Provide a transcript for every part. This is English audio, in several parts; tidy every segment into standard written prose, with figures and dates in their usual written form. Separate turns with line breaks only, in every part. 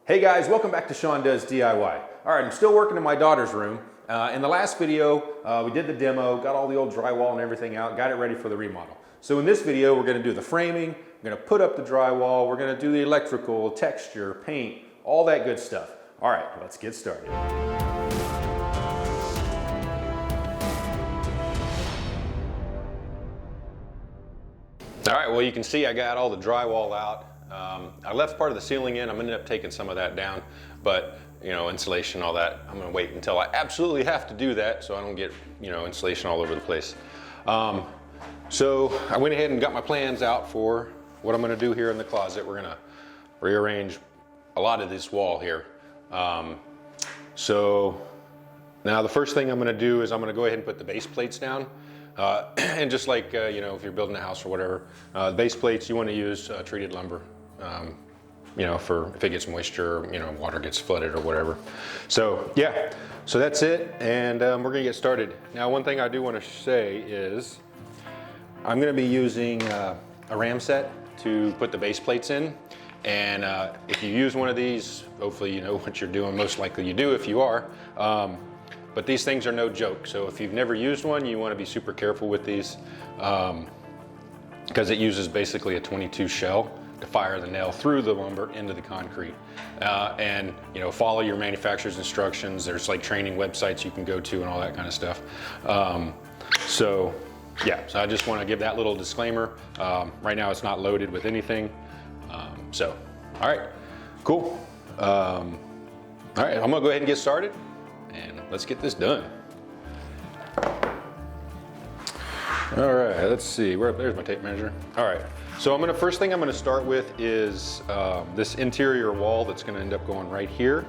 Hey guys, welcome back to Sean Does DIY. All right, I'm still working in my daughter's room. In the last video, we did the demo, got all the old drywall and everything out, got it ready for the remodel. So in this video, we're gonna do the framing, we're gonna put up the drywall, we're gonna do the electrical, texture, paint, all that good stuff. All right, let's get started. All right, well you can see I got all the drywall out. I left part of the ceiling in. I'm ended up taking some of that down, but you know, insulation, all that, I'm gonna wait until I absolutely have to do that so I don't get, you know, insulation all over the place. So I went ahead and got my plans out for what I'm gonna do here in the closet. We're gonna rearrange a lot of this wall here. So now the first thing I'm gonna do is I'm gonna go ahead and put the base plates down. And just like, you know, if you're building a house or whatever, the base plates, you want to use treated lumber, you know, for if it gets moisture, you know, water gets flooded or whatever. So yeah, so that's it. And we're gonna get started. Now, one thing I do want to say is I'm gonna be using a ram set to put the base plates in. And if you use one of these, hopefully you know what you're doing. Most likely you do if you are. But these things are no joke. So if you've never used one, you want to be super careful with these because it uses basically a 22 shell to fire the nail through the lumber into the concrete. And you know, follow your manufacturer's instructions. There's like training websites you can go to and all that kind of stuff. So yeah, so I just want to give that little disclaimer. Right now it's not loaded with anything. So, all right, cool. All right, I'm gonna go ahead and get started. And let's get this done. All right, let's see. There's my tape measure. All right, so first thing I'm gonna start with is this interior wall that's gonna end up going right here.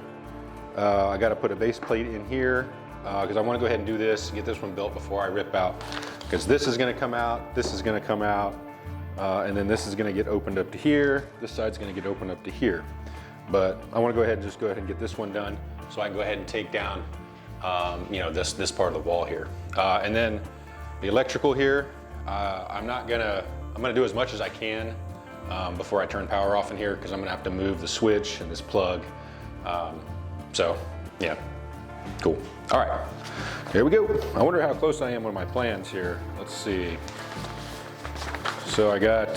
I gotta put a base plate in here because I wanna go ahead and do this, get this one built before I rip out. Because this is gonna come out, this is gonna come out, and then this is gonna get opened up to here. This side's gonna get opened up to here. But I wanna go ahead and get this one done so I can go ahead and take down you know, this part of the wall here. And then the electrical here, I'm gonna do as much as I can before I turn power off in here because I'm gonna have to move the switch and this plug. So yeah, cool. All right, here we go. I wonder how close I am with my plans here. Let's see. So I got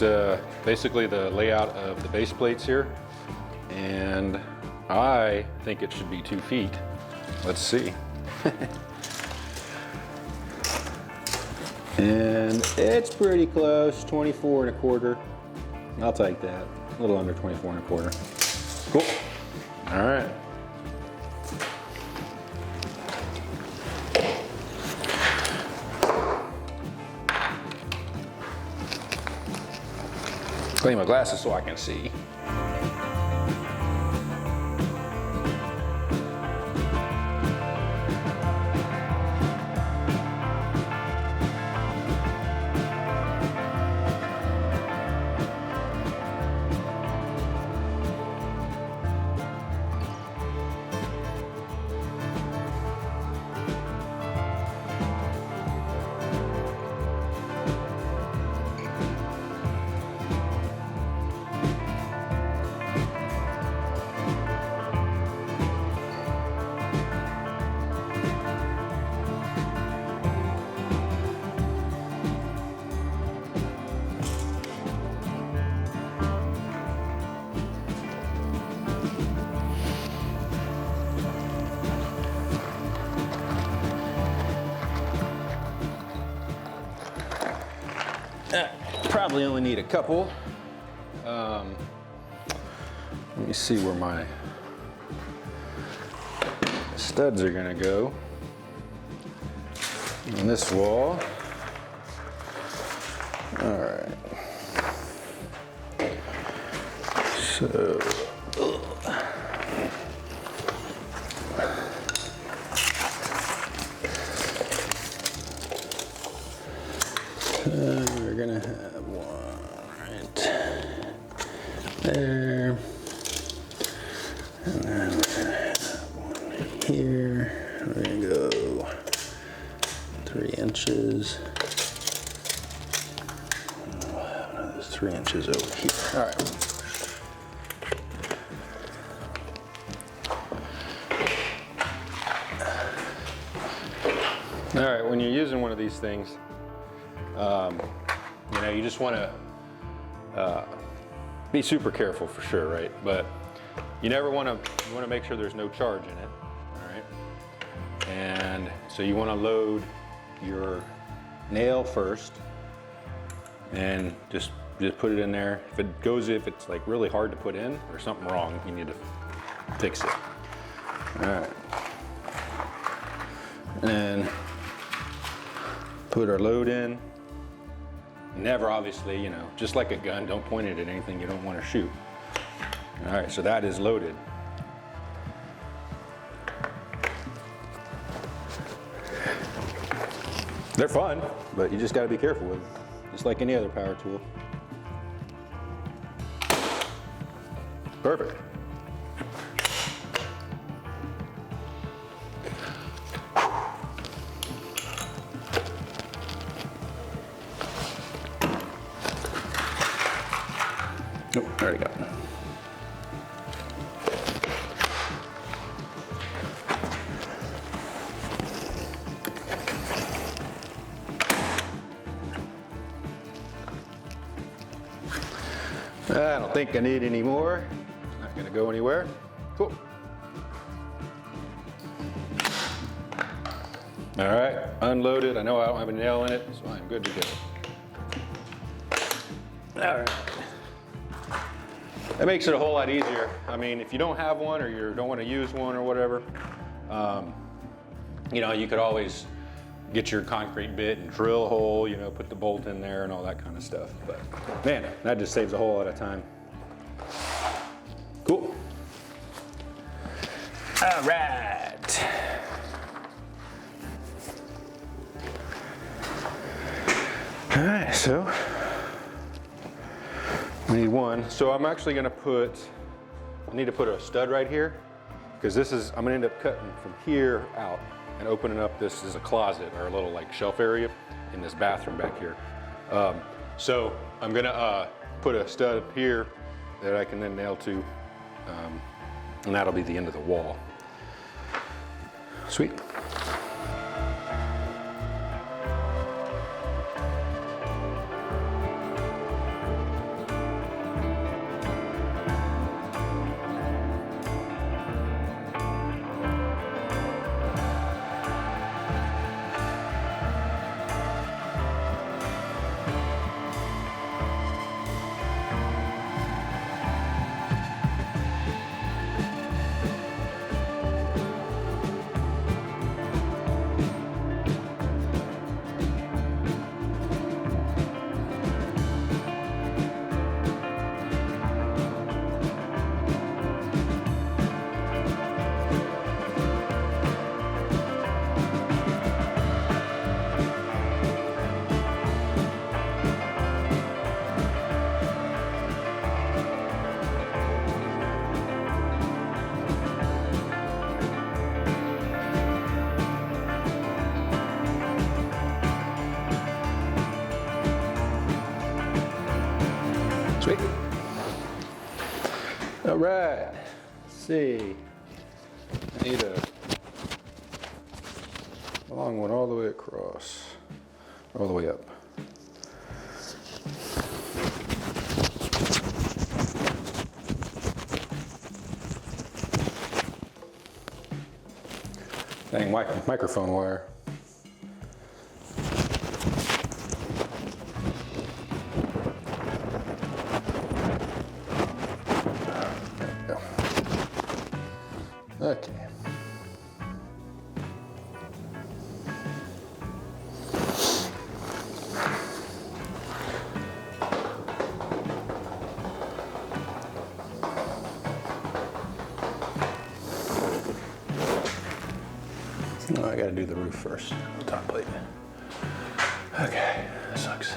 basically the layout of the base plates here, and I think it should be 2 feet. Let's see. And it's pretty close, 24 1/4. I'll take that, a little under 24 1/4. Cool, all right. Clean my glasses so I can see. Probably only need a couple. Let me see where my studs are gonna go on this wall. All right. So. We're gonna have one right there, and then we're gonna have one here. We're gonna go 3 inches. We'll have another 3 inches over here. All right. All right, when you're using one of these things, you know, you just want to be super careful for sure, right? But you never want to, you want to make sure there's no charge in it, all right? And so you want to load your nail first and just put it in there. If it's like really hard to put in or something wrong, you need to fix it. All right. And put our load in. Never, obviously, you know, just like a gun, don't point it at anything you don't want to shoot. All right, so that is loaded. They're fun, but you just got to be careful with them, just like any other power tool. Perfect. Oh, there we go. I don't think I need any more. Not gonna go anywhere. Cool. All right, unloaded. I know I don't have a nail in it, so I'm good to go. All right. That makes it a whole lot easier. I mean, if you don't have one or you don't want to use one or whatever, you know, you could always get your concrete bit and drill a hole, you know, put the bolt in there and all that kind of stuff. But man, that just saves a whole lot of time. Cool. All right. All right, so I need one. So I'm actually gonna I need to put a stud right here because I'm gonna end up cutting from here out and opening up. This is a closet or a little like shelf area in this bathroom back here. So I'm gonna put a stud up here that I can then nail to, and that'll be the end of the wall. Sweet. Sweet. All right, let's see. I need a long one all the way across, all the way up. Dang, microphone wire. Okay. Oh, I gotta do the roof first, the top plate. Okay, that sucks.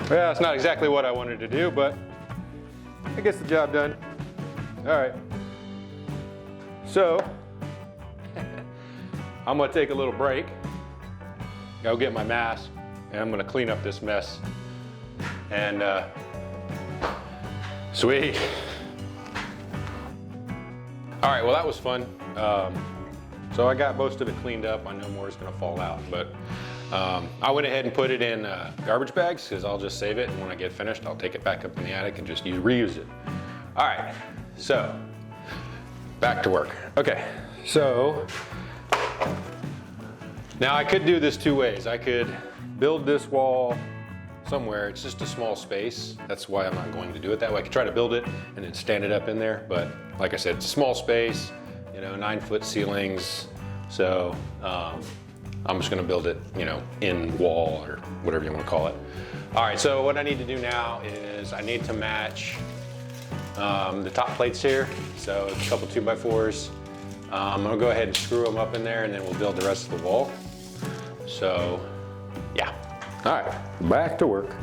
Well, it's not exactly what I wanted to do, but it gets the job done. All right. So, I'm gonna take a little break, go get my mask, and I'm gonna clean up this mess. And sweet. All right, well that was fun. So I got most of it cleaned up. I know more is gonna fall out, but I went ahead and put it in garbage bags because I'll just save it, and when I get finished, I'll take it back up in the attic and just reuse it. All right, so back to work. Okay, so now I could do this two ways. I could build this wall somewhere. It's just a small space. That's why I'm not going to do it that way. I could try to build it and then stand it up in there, but like I said, it's a small space, you know, 9-foot ceilings. So I'm just gonna build it, you know, in wall or whatever you wanna call it. All right, so what I need to do now is I need to match the top plates here. So a couple 2x4s. I'm gonna go ahead and screw them up in there, and then we'll build the rest of the wall. So, yeah. All right, back to work.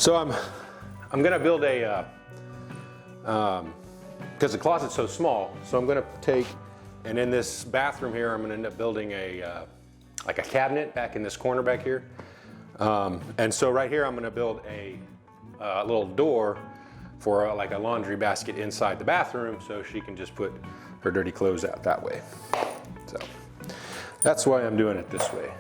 So I'm gonna build a, because the closet's so small, so I'm gonna take, and in this bathroom here, I'm gonna end up building a, like a cabinet back in this corner back here. And so right here, I'm gonna build a little door for like a laundry basket inside the bathroom so she can just put her dirty clothes out that way. So that's why I'm doing it this way.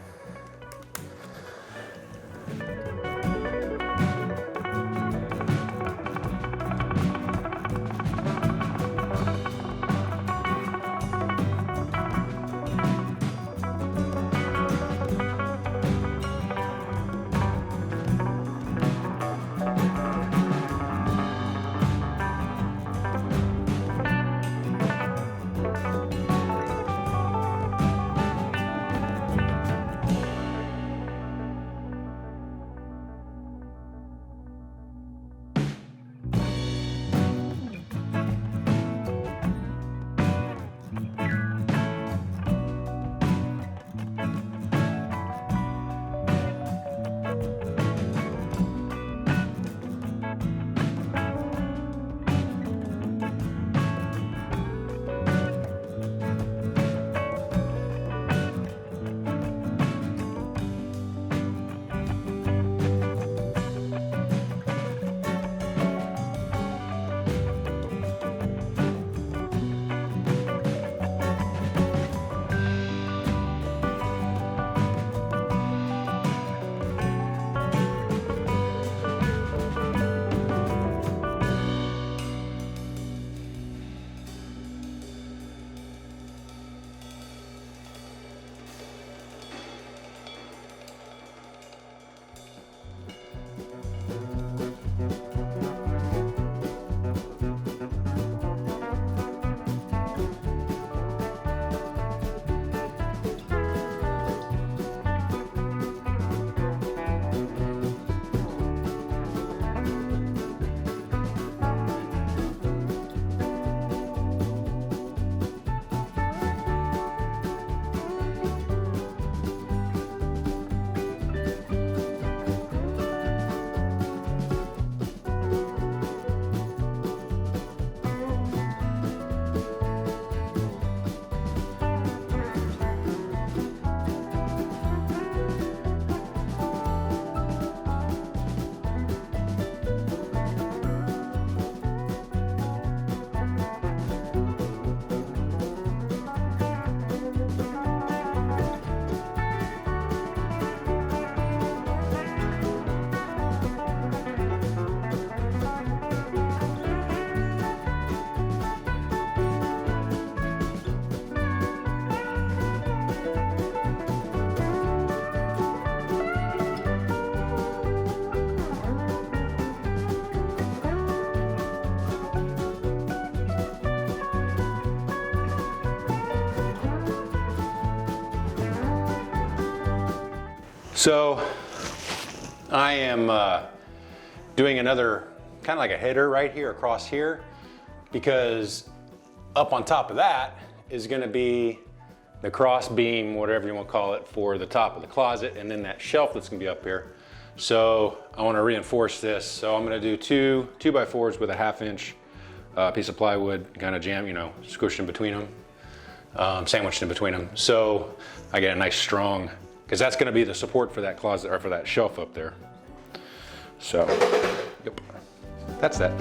So I am doing another kind of like a header right here across here, because up on top of that is going to be the cross beam, whatever you want to call it, for the top of the closet, and then that shelf that's going to be up here. So I want to reinforce this. So I'm going to do two 2x4s with a 1/2 inch piece of plywood, kind of jam, squished in between them, sandwiched in between them. So I get a nice strong, because that's going to be the support for that closet, or for that shelf up there. So, yep, that's that.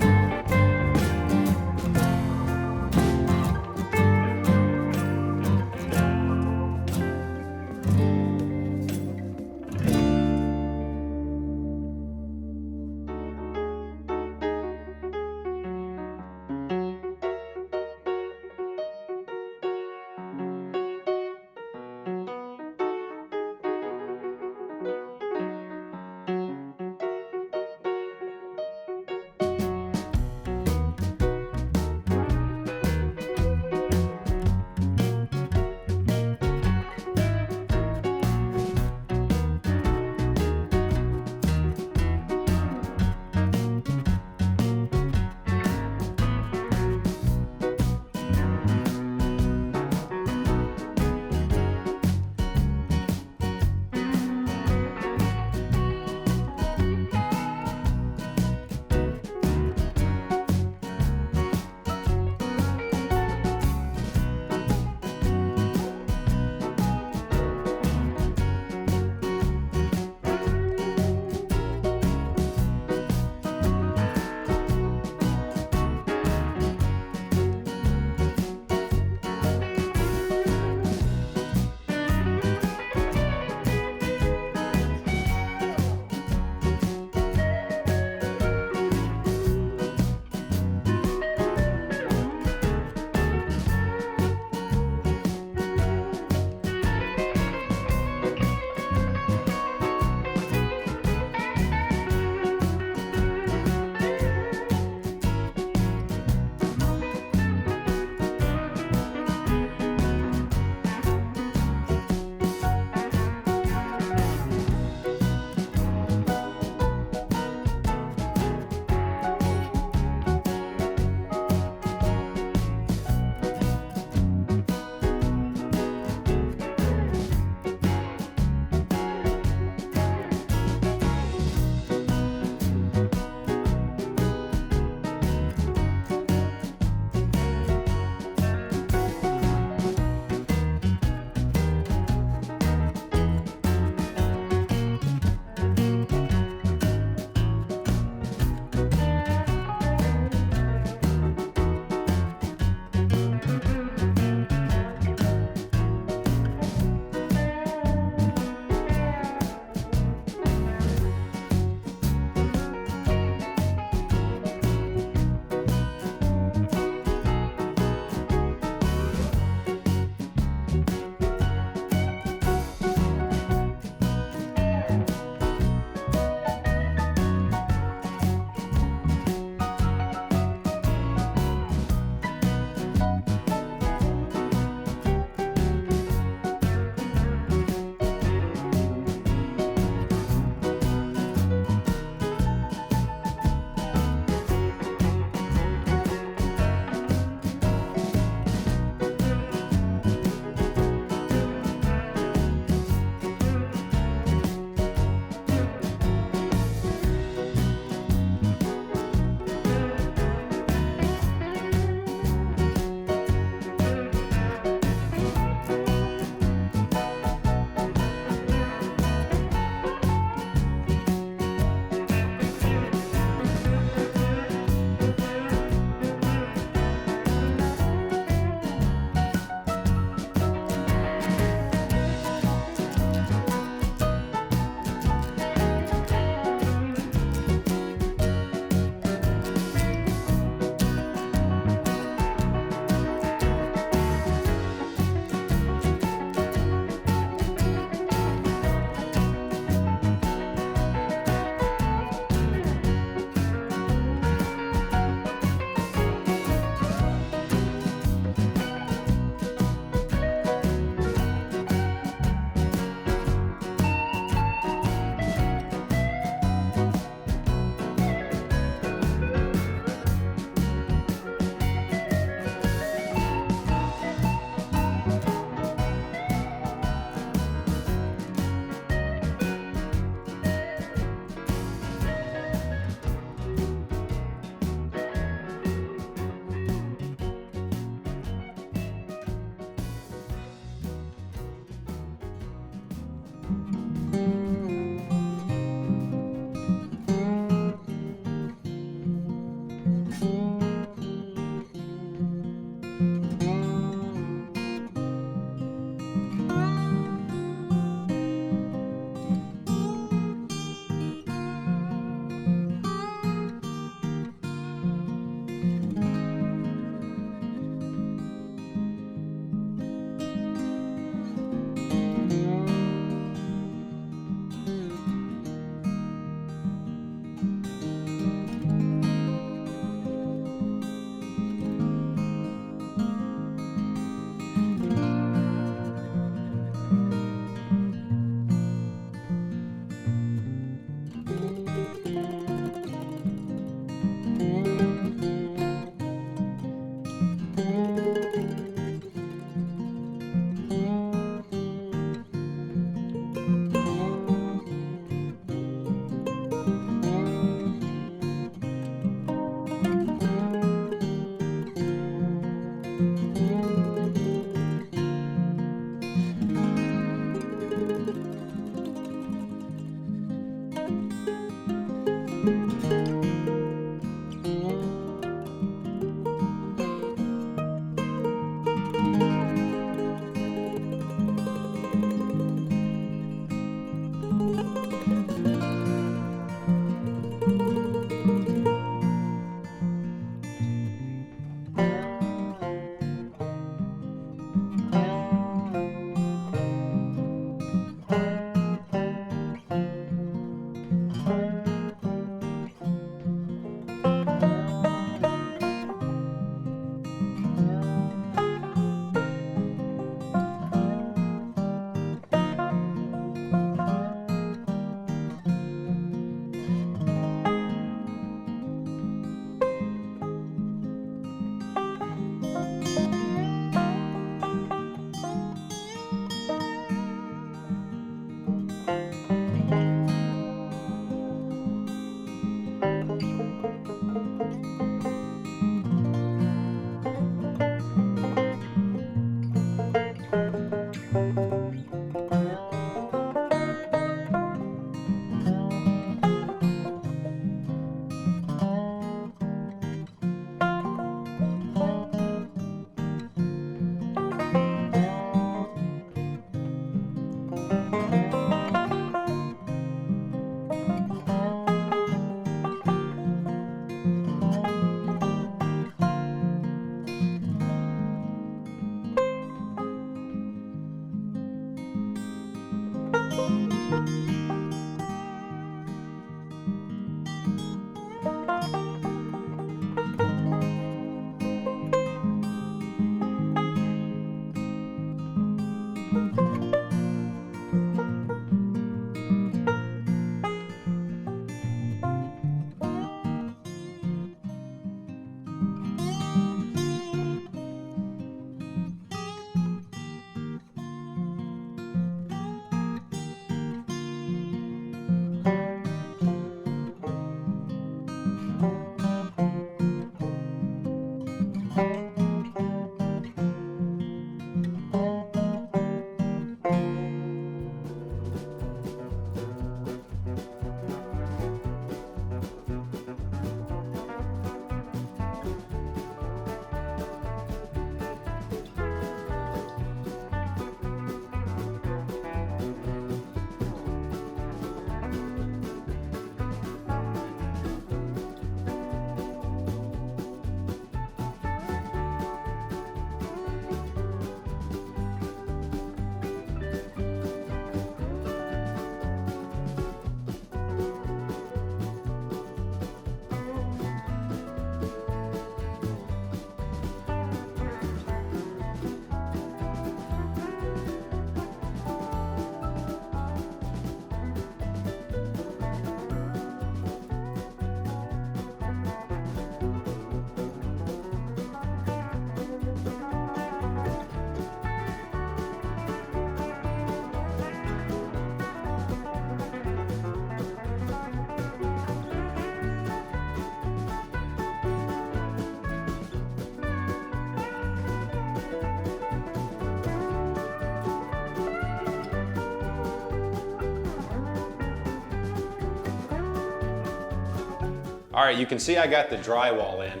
All right, you can see I got the drywall in,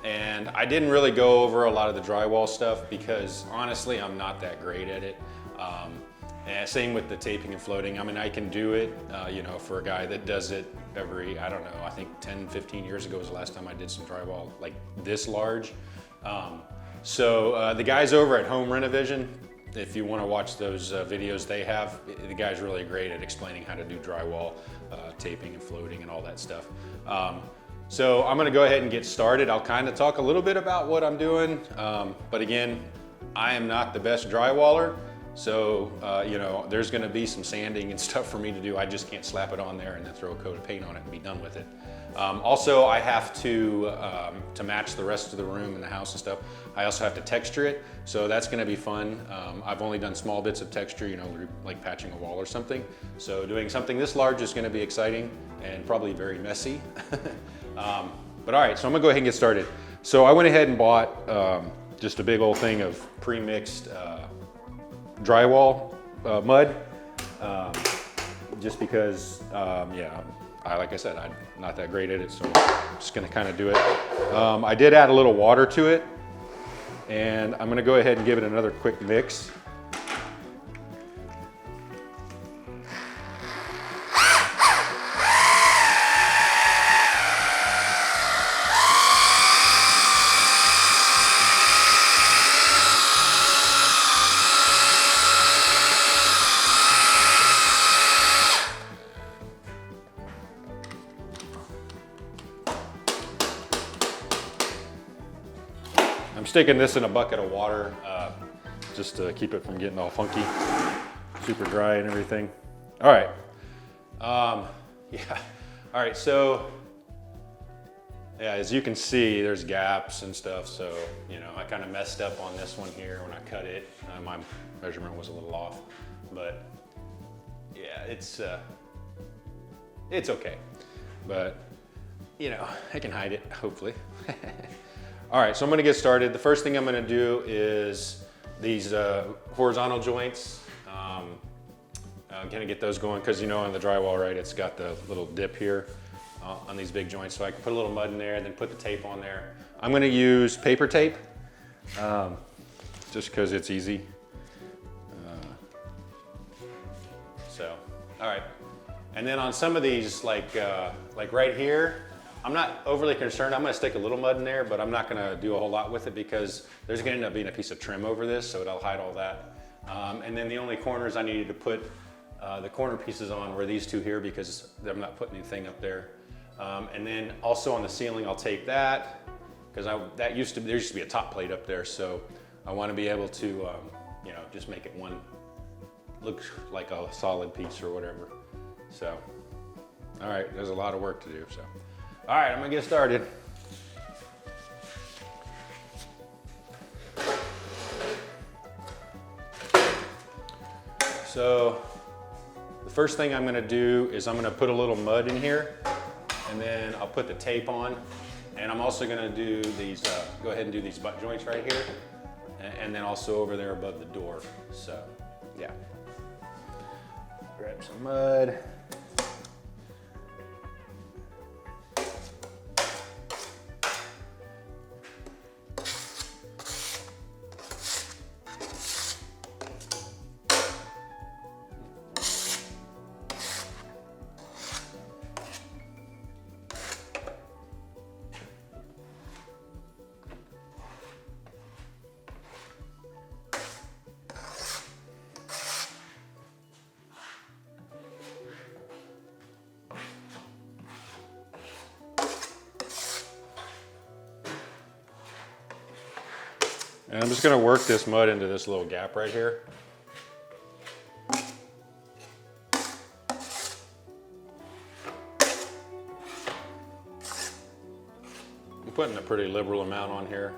and I didn't really go over a lot of the drywall stuff because honestly, I'm not that great at it. And same with the taping and floating. I mean, I can do it, you know, for a guy that does it every, I don't know, I think 10, 15 years ago was the last time I did some drywall like this large. The guys over at Home Renovision, if you want to watch those videos they have, the guy's really great at explaining how to do drywall, taping and floating and all that stuff. So I'm going to go ahead and get started. I'll kind of talk a little bit about what I'm doing, but again, I am not the best drywaller. So, you know, there's gonna be some sanding and stuff for me to do. I just can't slap it on there and then throw a coat of paint on it and be done with it. Also, I have to match the rest of the room and the house and stuff, I also have to texture it. So that's gonna be fun. I've only done small bits of texture, you know, like patching a wall or something. So doing something this large is gonna be exciting and probably very messy. But all right, so I'm gonna go ahead and get started. So I went ahead and bought just a big old thing of pre-mixed drywall mud, just because, yeah, like I said, I'm not that great at it, so I'm just gonna kind of do it. I did add a little water to it, and I'm gonna go ahead and give it another quick mix. I'm sticking this in a bucket of water just to keep it from getting all funky, super dry and everything. All right, yeah, all right, so yeah, as you can see, there's gaps and stuff, so, you know, I kind of messed up on this one here when I cut it. My measurement was a little off, but yeah, it's okay, but, you know, I can hide it, hopefully. All right, so I'm gonna get started. The first thing I'm gonna do is these horizontal joints. I'm gonna get those going because, you know, on the drywall, right, it's got the little dip here on these big joints. So I can put a little mud in there and then put the tape on there. I'm gonna use paper tape just because it's easy. All right. And then on some of these, like right here, I'm not overly concerned. I'm gonna stick a little mud in there, but I'm not gonna do a whole lot with it because there's gonna end up being a piece of trim over this, so it'll hide all that. And then the only corners I needed to put the corner pieces on were these two here because I'm not putting anything up there. And then also on the ceiling, I'll take that because there used to be a top plate up there, so I want to be able to, you know, just make it one look like a solid piece or whatever. So, all right, there's a lot of work to do. So. All right, I'm gonna get started. So the first thing I'm gonna do is I'm gonna put a little mud in here, and then I'll put the tape on, and I'm also gonna do these, go ahead and do these butt joints right here, and then also over there above the door. So, yeah. Grab some mud. And I'm just gonna work this mud into this little gap right here. I'm putting a pretty liberal amount on here.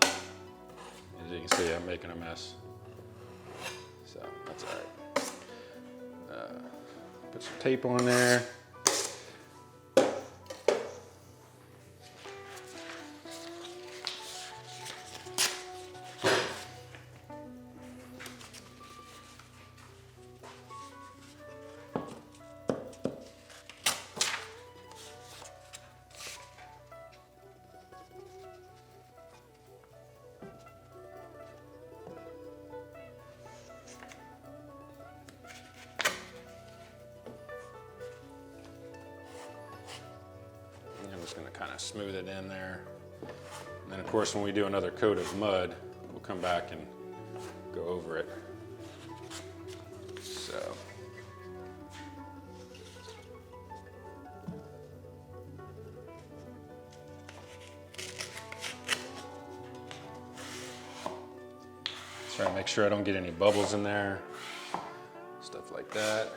As you can see, I'm making a mess. So that's all right. Put some tape on there. Just gonna kind of smooth it in there. And then of course when we do another coat of mud, we'll come back and go over it. So. Try to make sure I don't get any bubbles in there, stuff like that.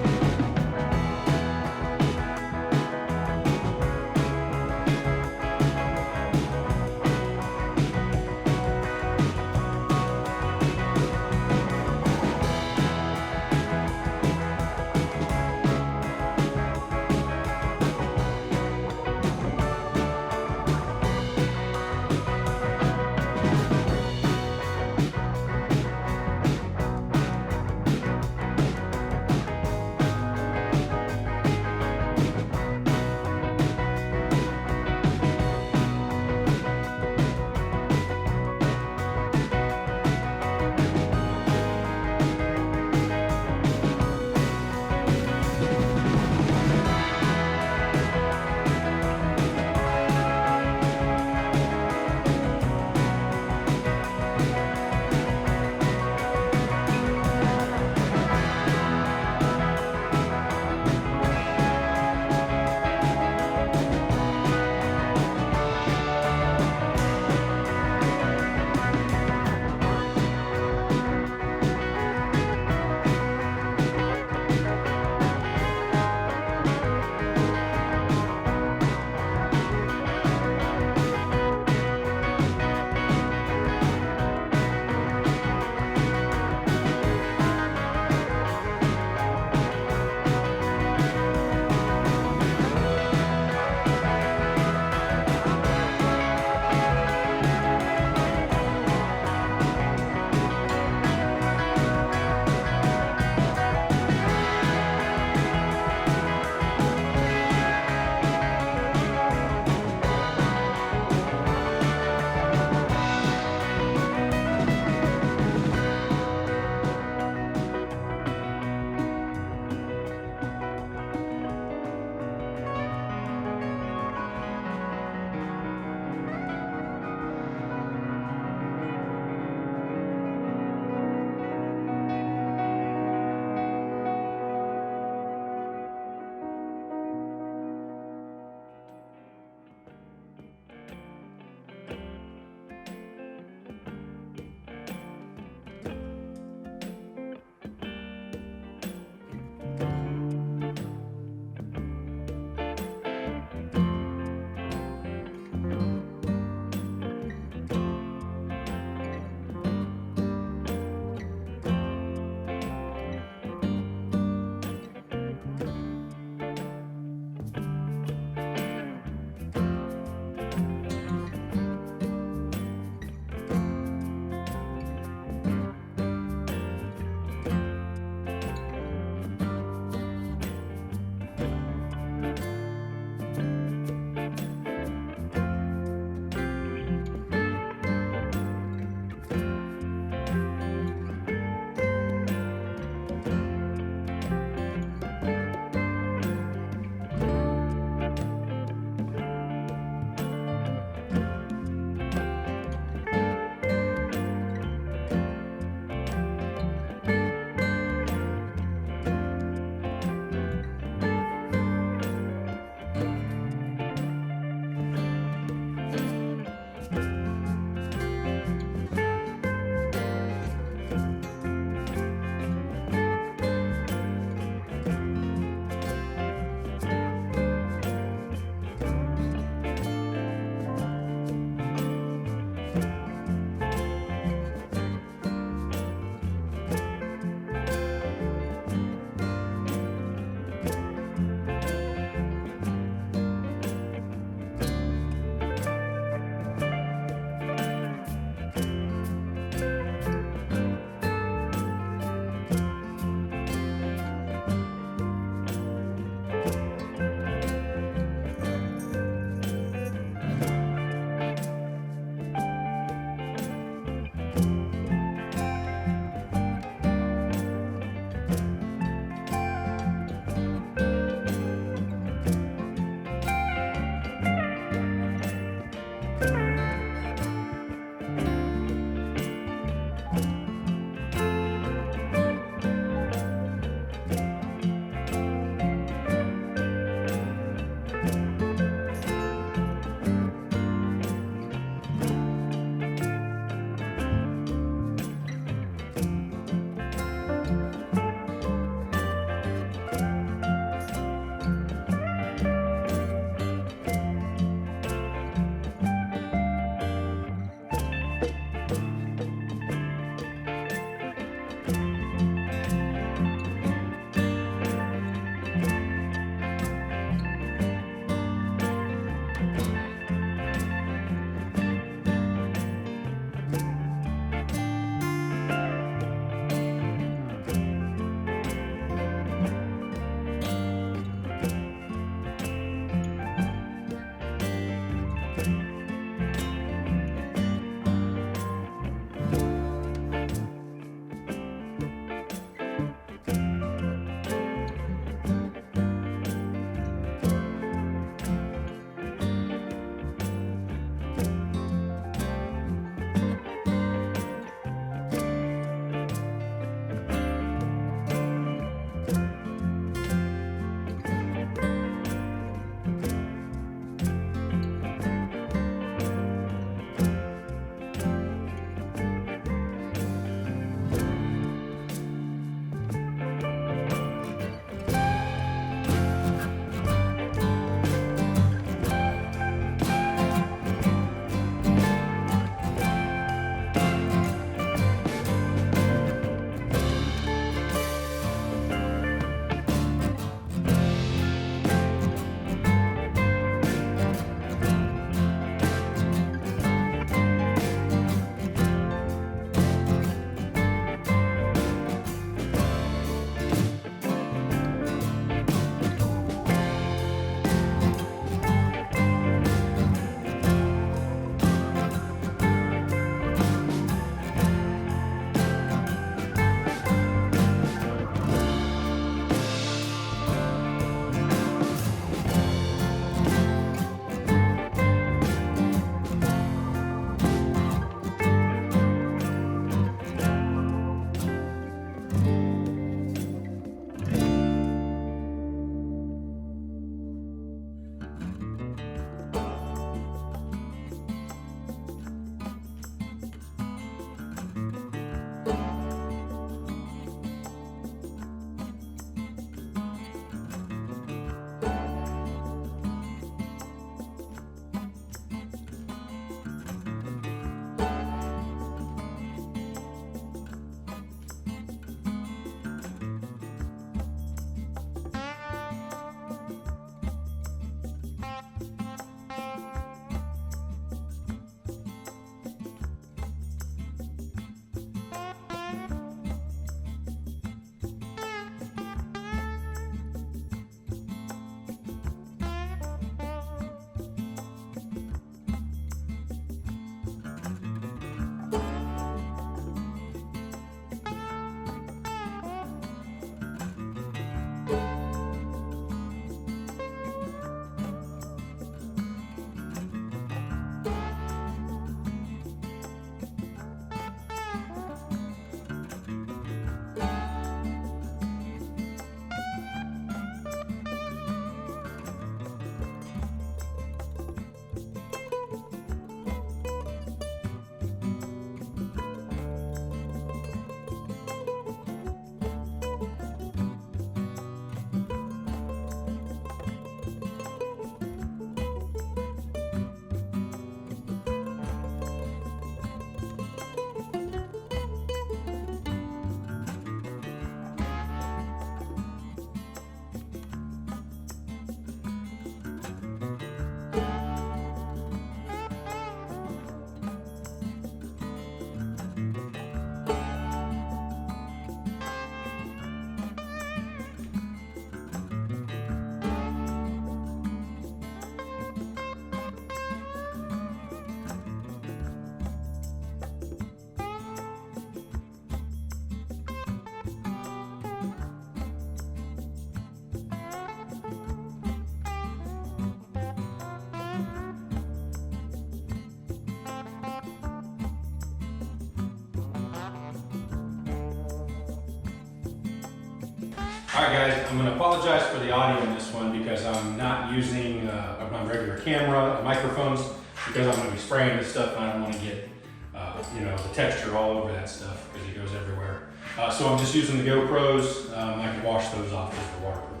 All right, guys, I'm going to apologize for the audio in this one because I'm not using my regular camera and microphones because I'm going to be spraying this stuff and I don't want to get the texture all over that stuff because it goes everywhere. So I'm just using the GoPros. I can wash those off because they're waterproof.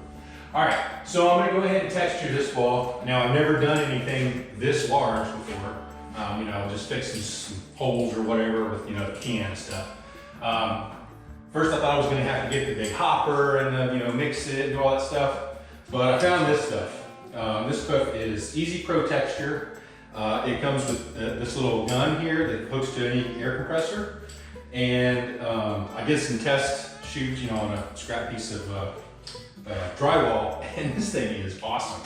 All right, so I'm going to go ahead and texture this wall. Now, I've never done anything this large before. Just fixing some holes or whatever with the can and stuff. First I thought I was going to have to get the big hopper and mix it and do all that stuff, but I found this stuff. This stuff is Easy Pro Texture. It comes with this little gun here that hooks to any air compressor, and I did some test shoots, on a scrap piece of drywall, and this thing is awesome.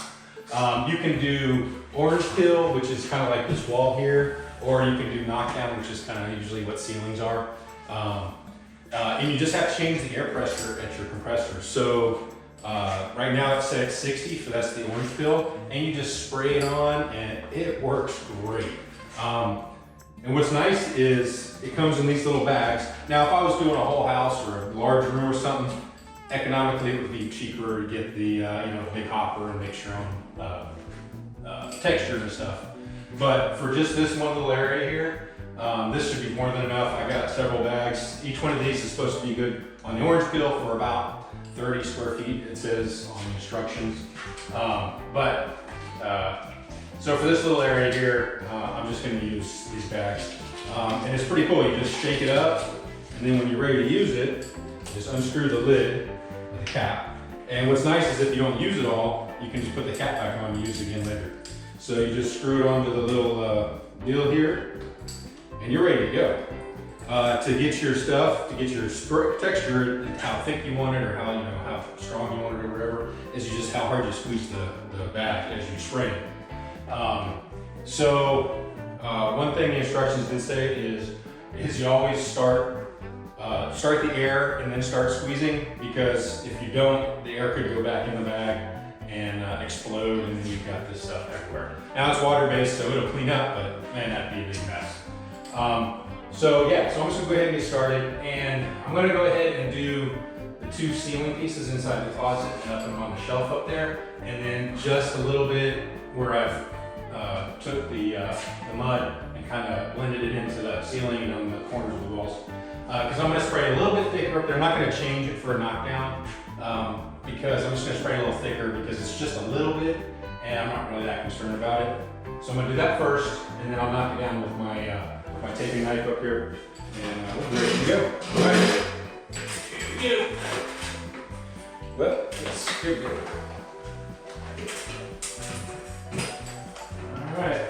You can do orange peel, which is kind of like this wall here, or you can do knockdown, which is kind of usually what ceilings are. And you just have to change the air pressure at your compressor. So right now it's set at 60, so that's the orange peel, and you just spray it on and it works great. And what's nice is it comes in these little bags. Now if I was doing a whole house or a large room or something, economically it would be cheaper to get the big hopper and mix your own textures and stuff. But for just this one little area here, this should be more than enough. I got several bags. Each one of these is supposed to be good on the orange peel for about 30 square feet, it says on the instructions. So for this little area here, I'm just going to use these bags. And it's pretty cool. You just shake it up, and then when you're ready to use it, just unscrew the lid with the cap. And what's nice is if you don't use it all, you can just put the cap back on and use it again later. So you just screw it onto the little deal here, and you're ready to go. To get your stuff, to get your texture, how thick you want it or how strong you want it or whatever, is just how hard you squeeze the bag as you spray it. One thing the instructions did say is you always start the air and then start squeezing, because if you don't, the air could go back in the bag and explode, and then you've got this stuff everywhere. Now it's water-based, so it'll clean up, but man, that'd be a big mess. So I'm just gonna go ahead and get started, and I'm gonna go ahead and do the 2 ceiling pieces inside the closet and up them on the shelf up there, and then just a little bit where I've took the mud and kind of blended it into the ceiling and on the corners of the walls. Because I'm gonna spray a little bit thicker up there. I'm not gonna change it for a knockdown, because I'm just gonna spray a little thicker because it's just a little bit, and I'm not really that concerned about it. So I'm gonna do that first, and then I'll knock it down with my taping knife up here, and we're ready to go. All right, here we go. Well, here we go. All right.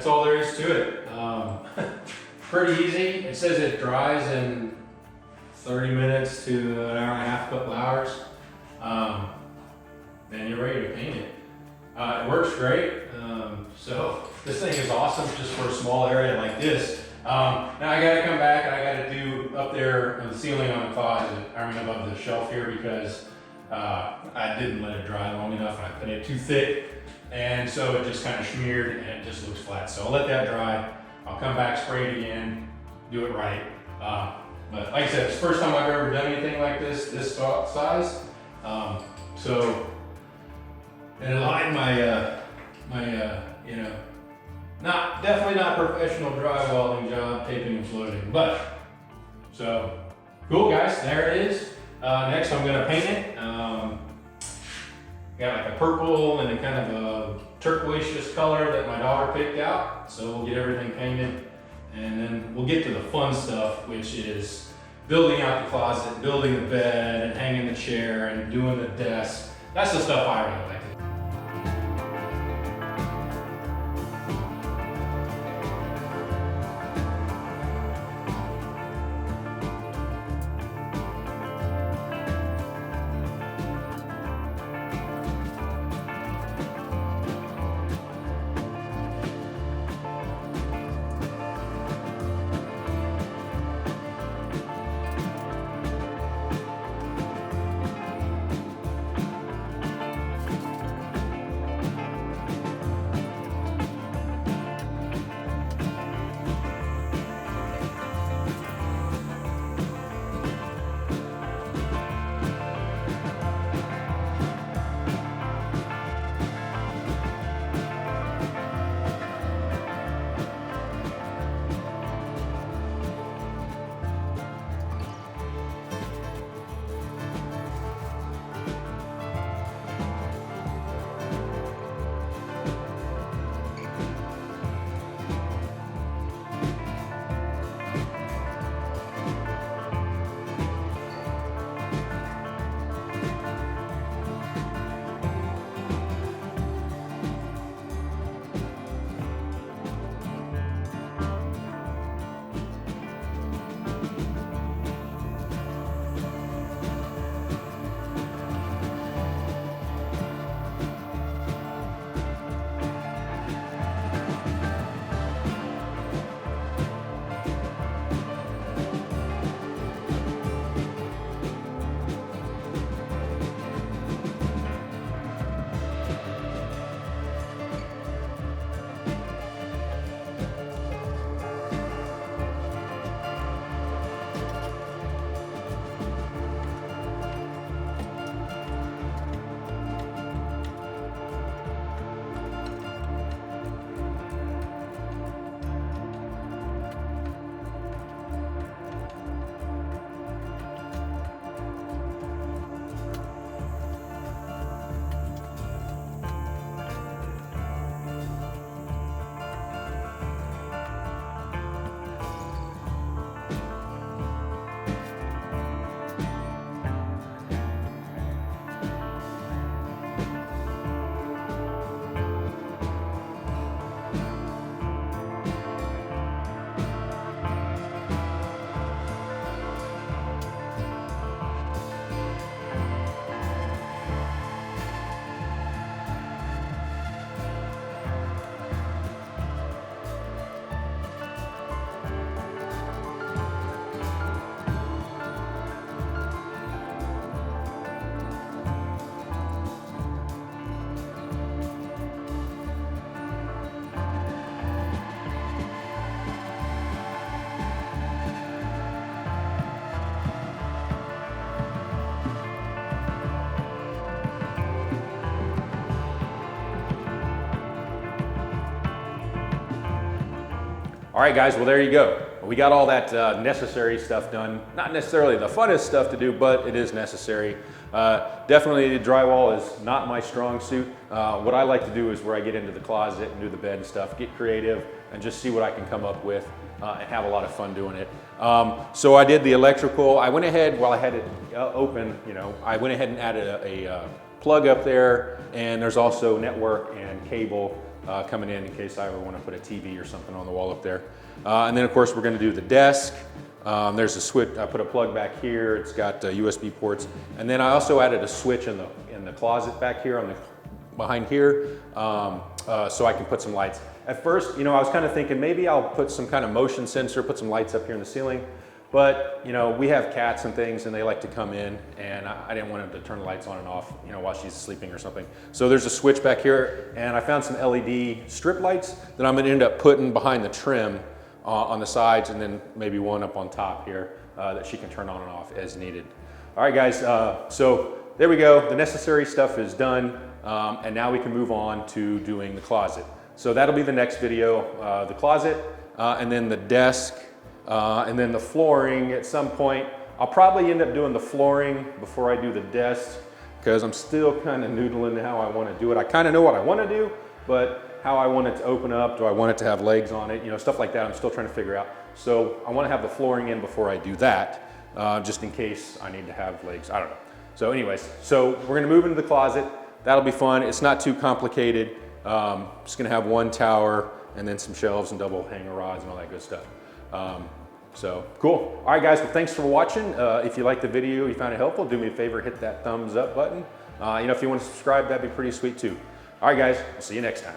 that's all there is to it. Pretty easy. It says it dries in 30 minutes to an hour and a half, couple hours. Then you're ready to paint it. It works great. So this thing is awesome just for a small area like this. Now I gotta come back and I gotta do up there on the ceiling on the closet, above the shelf here, because I didn't let it dry long enough. I put it too thick, and so it just kind of smeared and it just looks flat. So I'll let that dry. I'll come back, spray it again, do it right. But like I said, it's the first time I've ever done anything like this size. So, and like definitely not professional drywalling job, taping and floating, but, so, cool guys, there it is. Next I'm gonna paint it. Got like a purple and a kind of a turquoise color that my daughter picked out. So we'll get everything painted, and then we'll get to the fun stuff, which is building out the closet, building the bed, and hanging the chair, and doing the desk. That's the stuff I really like to do.
All right, guys, well, there you go. We got all that necessary stuff done. Not necessarily the funnest stuff to do, but it is necessary. Definitely drywall is not my strong suit. What I like to do is where I get into the closet and do the bed and stuff, get creative and just see what I can come up with and have a lot of fun doing it. So I did the electrical. I went ahead, while I had it open, I went ahead and added a plug up there, and there's also network and cable coming in case I ever want to put a TV or something on the wall up there. And then of course we're going to do the desk. There's a switch. I put a plug back here. It's got USB ports, and then I also added a switch in the closet back here on the behind here, so I can put some lights. At first, you know, I was kind of thinking maybe I'll put some kind of motion sensor, put some lights up here in the ceiling. But, you know, we have cats and things and they like to come in, and I didn't want them to turn the lights on and off, you know, while she's sleeping or something. So there's a switch back here, and I found some LED strip lights that I'm gonna end up putting behind the trim on the sides, and then maybe one up on top here that she can turn on and off as needed. All right, guys, so there we go. The necessary stuff is done, and now we can move on to doing the closet. So that'll be the next video, the closet, and then the desk, and then the flooring at some point. I'll probably end up doing the flooring before I do the desk, because I'm still kind of noodling how I want to do it. I kind of know what I want to do, but how I want it to open up, do I want it to have legs on it, you know, stuff like that I'm still trying to figure out. So I want to have the flooring in before I do that, just in case I need to have legs, I don't know. So anyways, so we're gonna move into the closet. That'll be fun. It's not too complicated. Just gonna have one tower and then some shelves and double hanger rods and all that good stuff. So cool. All right, guys, well, thanks for watching. If you liked the video, you found it helpful, do me a favor, hit that thumbs up button. You know, if you want to subscribe, that'd be pretty sweet too. All right, guys, I'll see you next time.